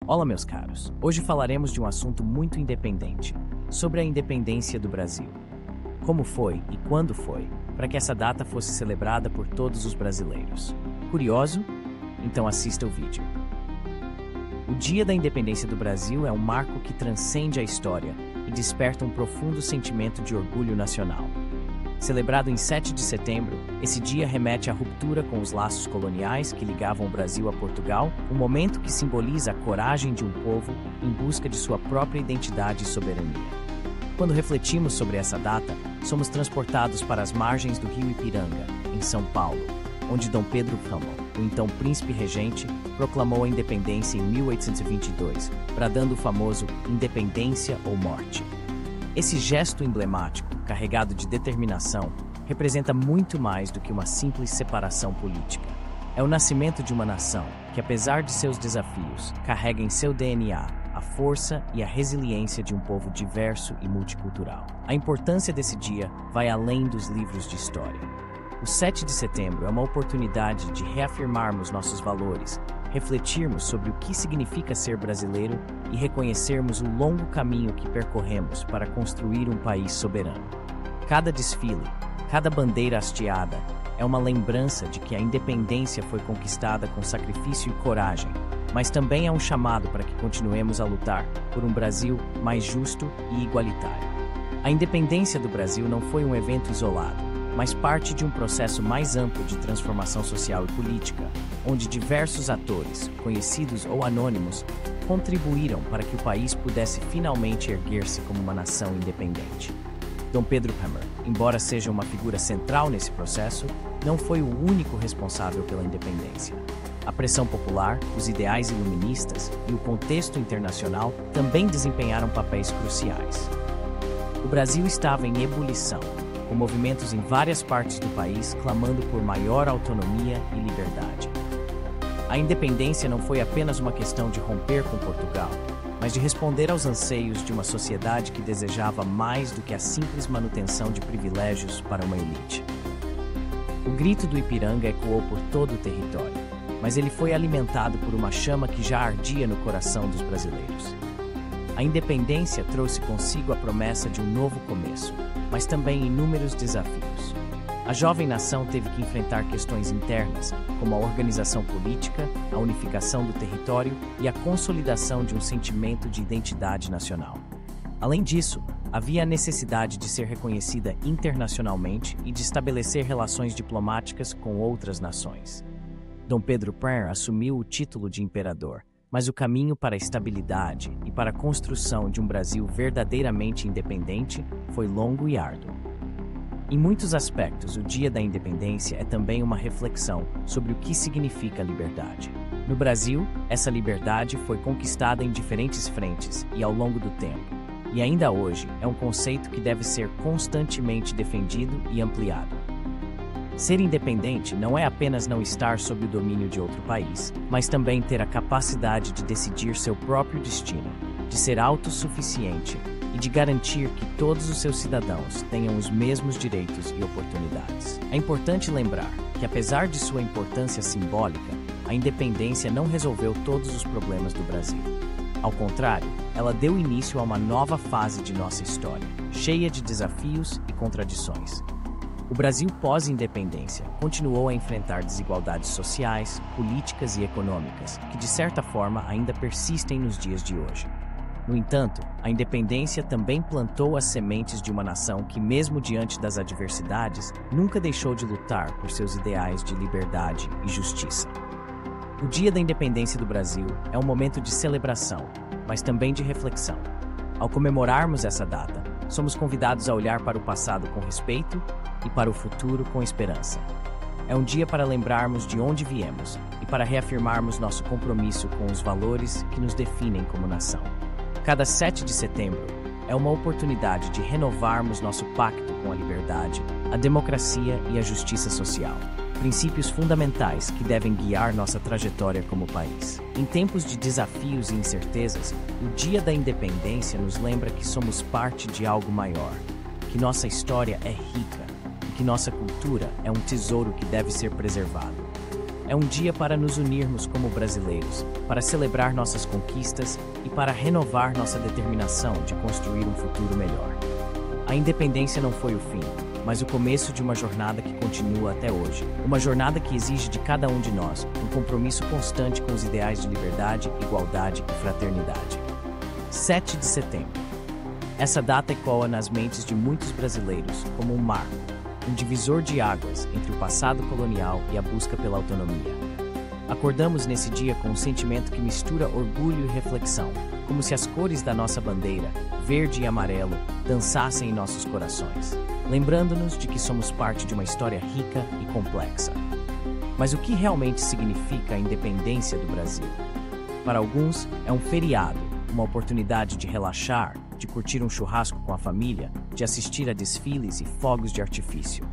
Olá, meus caros. Hoje falaremos de um assunto muito independente, sobre a independência do Brasil. Como foi e quando foi, para que essa data fosse celebrada por todos os brasileiros. Curioso? Então assista o vídeo. O Dia da Independência do Brasil é um marco que transcende a história e desperta um profundo sentimento de orgulho nacional. Celebrado em 7 de setembro, esse dia remete à ruptura com os laços coloniais que ligavam o Brasil a Portugal, um momento que simboliza a coragem de um povo em busca de sua própria identidade e soberania. Quando refletimos sobre essa data, somos transportados para as margens do rio Ipiranga, em São Paulo, onde Dom Pedro I, o então príncipe regente, proclamou a independência em 1822, bradando o famoso Independência ou Morte. Esse gesto emblemático, carregado de determinação, representa muito mais do que uma simples separação política. É o nascimento de uma nação que, apesar de seus desafios, carrega em seu DNA a força e a resiliência de um povo diverso e multicultural. A importância desse dia vai além dos livros de história. O 7 de setembro é uma oportunidade de reafirmarmos nossos valores, refletirmos sobre o que significa ser brasileiro e reconhecermos o longo caminho que percorremos para construir um país soberano. Cada desfile, cada bandeira hasteada, é uma lembrança de que a independência foi conquistada com sacrifício e coragem, mas também é um chamado para que continuemos a lutar por um Brasil mais justo e igualitário. A independência do Brasil não foi um evento isolado, mas parte de um processo mais amplo de transformação social e política, onde diversos atores, conhecidos ou anônimos, contribuíram para que o país pudesse finalmente erguer-se como uma nação independente. Dom Pedro I, embora seja uma figura central nesse processo, não foi o único responsável pela independência. A pressão popular, os ideais iluministas e o contexto internacional também desempenharam papéis cruciais. O Brasil estava em ebulição, com movimentos em várias partes do país clamando por maior autonomia e liberdade. A independência não foi apenas uma questão de romper com Portugal, mas de responder aos anseios de uma sociedade que desejava mais do que a simples manutenção de privilégios para uma elite. O grito do Ipiranga ecoou por todo o território, mas ele foi alimentado por uma chama que já ardia no coração dos brasileiros. A independência trouxe consigo a promessa de um novo começo, mas também inúmeros desafios. A jovem nação teve que enfrentar questões internas, como a organização política, a unificação do território e a consolidação de um sentimento de identidade nacional. Além disso, havia a necessidade de ser reconhecida internacionalmente e de estabelecer relações diplomáticas com outras nações. Dom Pedro I assumiu o título de imperador, mas o caminho para a estabilidade e para a construção de um Brasil verdadeiramente independente foi longo e árduo. Em muitos aspectos, o Dia da Independência é também uma reflexão sobre o que significa liberdade. No Brasil, essa liberdade foi conquistada em diferentes frentes e ao longo do tempo, e ainda hoje é um conceito que deve ser constantemente defendido e ampliado. Ser independente não é apenas não estar sob o domínio de outro país, mas também ter a capacidade de decidir seu próprio destino, de ser autossuficiente e de garantir que todos os seus cidadãos tenham os mesmos direitos e oportunidades. É importante lembrar que, apesar de sua importância simbólica, a independência não resolveu todos os problemas do Brasil. Ao contrário, ela deu início a uma nova fase de nossa história, cheia de desafios e contradições. O Brasil pós-independência continuou a enfrentar desigualdades sociais, políticas e econômicas, que de certa forma ainda persistem nos dias de hoje. No entanto, a independência também plantou as sementes de uma nação que, mesmo diante das adversidades, nunca deixou de lutar por seus ideais de liberdade e justiça. O Dia da Independência do Brasil é um momento de celebração, mas também de reflexão. Ao comemorarmos essa data, somos convidados a olhar para o passado com respeito e para o futuro com esperança. É um dia para lembrarmos de onde viemos e para reafirmarmos nosso compromisso com os valores que nos definem como nação. Cada 7 de setembro é uma oportunidade de renovarmos nosso pacto com a liberdade, a democracia e a justiça social, princípios fundamentais que devem guiar nossa trajetória como país. Em tempos de desafios e incertezas, o Dia da Independência nos lembra que somos parte de algo maior, que nossa história é rica e que nossa cultura é um tesouro que deve ser preservado. É um dia para nos unirmos como brasileiros, para celebrar nossas conquistas e para renovar nossa determinação de construir um futuro melhor. A independência não foi o fim, mas o começo de uma jornada que continua até hoje. Uma jornada que exige de cada um de nós um compromisso constante com os ideais de liberdade, igualdade e fraternidade. 7 de setembro. Essa data ecoa nas mentes de muitos brasileiros como um marco, um divisor de águas entre o passado colonial e a busca pela autonomia. Acordamos nesse dia com um sentimento que mistura orgulho e reflexão, como se as cores da nossa bandeira, verde e amarelo, dançassem em nossos corações, lembrando-nos de que somos parte de uma história rica e complexa. Mas o que realmente significa a independência do Brasil? Para alguns, é um feriado, uma oportunidade de relaxar, de curtir um churrasco com a família, de assistir a desfiles e fogos de artifício.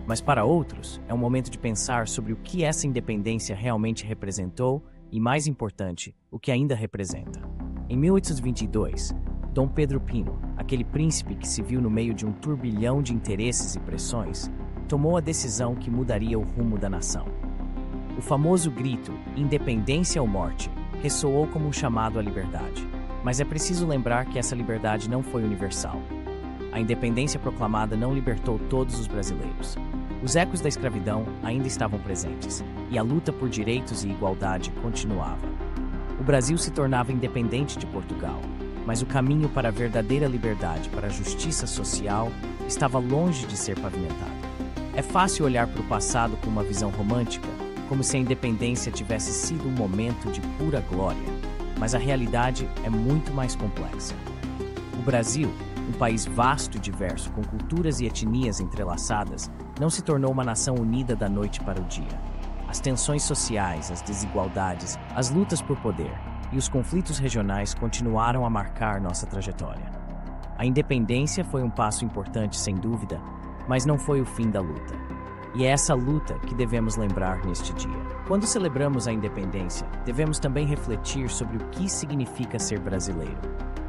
Mas para outros, é um momento de pensar sobre o que essa independência realmente representou e, mais importante, o que ainda representa. Em 1822, Dom Pedro Pino, aquele príncipe que se viu no meio de um turbilhão de interesses e pressões, tomou a decisão que mudaria o rumo da nação. O famoso grito "Independência ou morte" ressoou como um chamado à liberdade. Mas é preciso lembrar que essa liberdade não foi universal. A independência proclamada não libertou todos os brasileiros. Os ecos da escravidão ainda estavam presentes, e a luta por direitos e igualdade continuava. O Brasil se tornava independente de Portugal, mas o caminho para a verdadeira liberdade, para a justiça social, estava longe de ser pavimentado. É fácil olhar para o passado com uma visão romântica, como se a independência tivesse sido um momento de pura glória. Mas a realidade é muito mais complexa. O Brasil, um país vasto e diverso, com culturas e etnias entrelaçadas, não se tornou uma nação unida da noite para o dia. As tensões sociais, as desigualdades, as lutas por poder e os conflitos regionais continuaram a marcar nossa trajetória. A independência foi um passo importante, sem dúvida, mas não foi o fim da luta. E é essa luta que devemos lembrar neste dia. Quando celebramos a independência, devemos também refletir sobre o que significa ser brasileiro.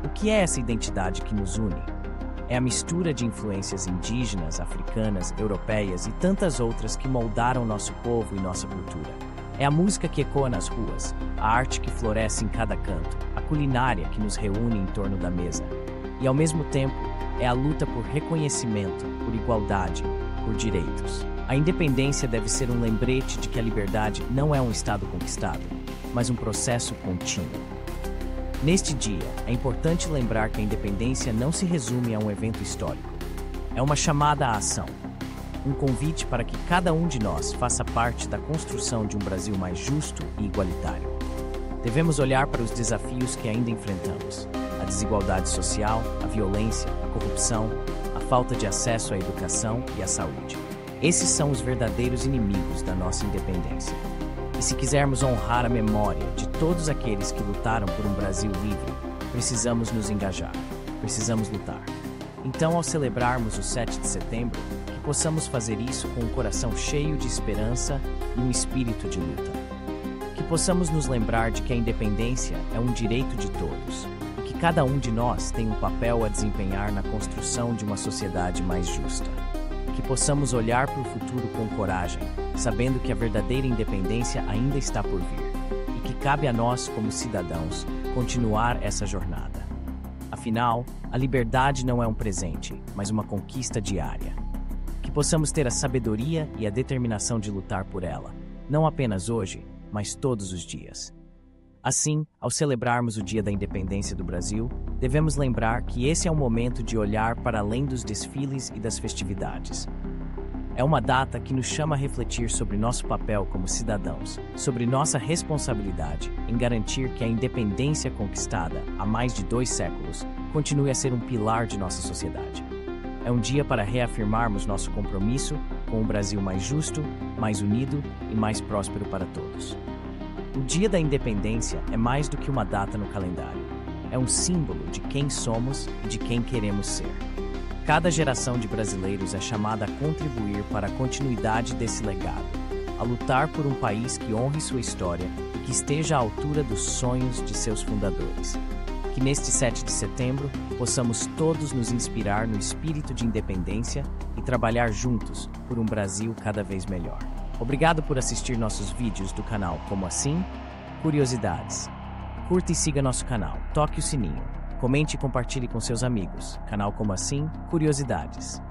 O que é essa identidade que nos une? É a mistura de influências indígenas, africanas, europeias e tantas outras que moldaram nosso povo e nossa cultura. É a música que ecoa nas ruas, a arte que floresce em cada canto, a culinária que nos reúne em torno da mesa. E, ao mesmo tempo, é a luta por reconhecimento, por igualdade, por direitos. A independência deve ser um lembrete de que a liberdade não é um estado conquistado, mas um processo contínuo. Neste dia, é importante lembrar que a independência não se resume a um evento histórico. É uma chamada à ação, um convite para que cada um de nós faça parte da construção de um Brasil mais justo e igualitário. Devemos olhar para os desafios que ainda enfrentamos: a desigualdade social, a violência, a corrupção, a falta de acesso à educação e à saúde. Esses são os verdadeiros inimigos da nossa independência. E se quisermos honrar a memória de todos aqueles que lutaram por um Brasil livre, precisamos nos engajar, precisamos lutar. Então, ao celebrarmos o 7 de setembro, que possamos fazer isso com um coração cheio de esperança e um espírito de luta. Que possamos nos lembrar de que a independência é um direito de todos e que cada um de nós tem um papel a desempenhar na construção de uma sociedade mais justa. Que possamos olhar para o futuro com coragem, sabendo que a verdadeira independência ainda está por vir e que cabe a nós, como cidadãos, continuar essa jornada. Afinal, a liberdade não é um presente, mas uma conquista diária. Que possamos ter a sabedoria e a determinação de lutar por ela, não apenas hoje, mas todos os dias. Assim, ao celebrarmos o Dia da Independência do Brasil, devemos lembrar que esse é um momento de olhar para além dos desfiles e das festividades. É uma data que nos chama a refletir sobre nosso papel como cidadãos, sobre nossa responsabilidade em garantir que a independência conquistada há mais de 2 séculos continue a ser um pilar de nossa sociedade. É um dia para reafirmarmos nosso compromisso com um Brasil mais justo, mais unido e mais próspero para todos. O Dia da Independência é mais do que uma data no calendário. É um símbolo de quem somos e de quem queremos ser. Cada geração de brasileiros é chamada a contribuir para a continuidade desse legado, a lutar por um país que honre sua história e que esteja à altura dos sonhos de seus fundadores. Que neste 7 de setembro possamos todos nos inspirar no espírito de independência e trabalhar juntos por um Brasil cada vez melhor. Obrigado por assistir nossos vídeos do canal Como Assim? Curiosidades. Curta e siga nosso canal, toque o sininho, comente e compartilhe com seus amigos. Canal Como Assim? Curiosidades.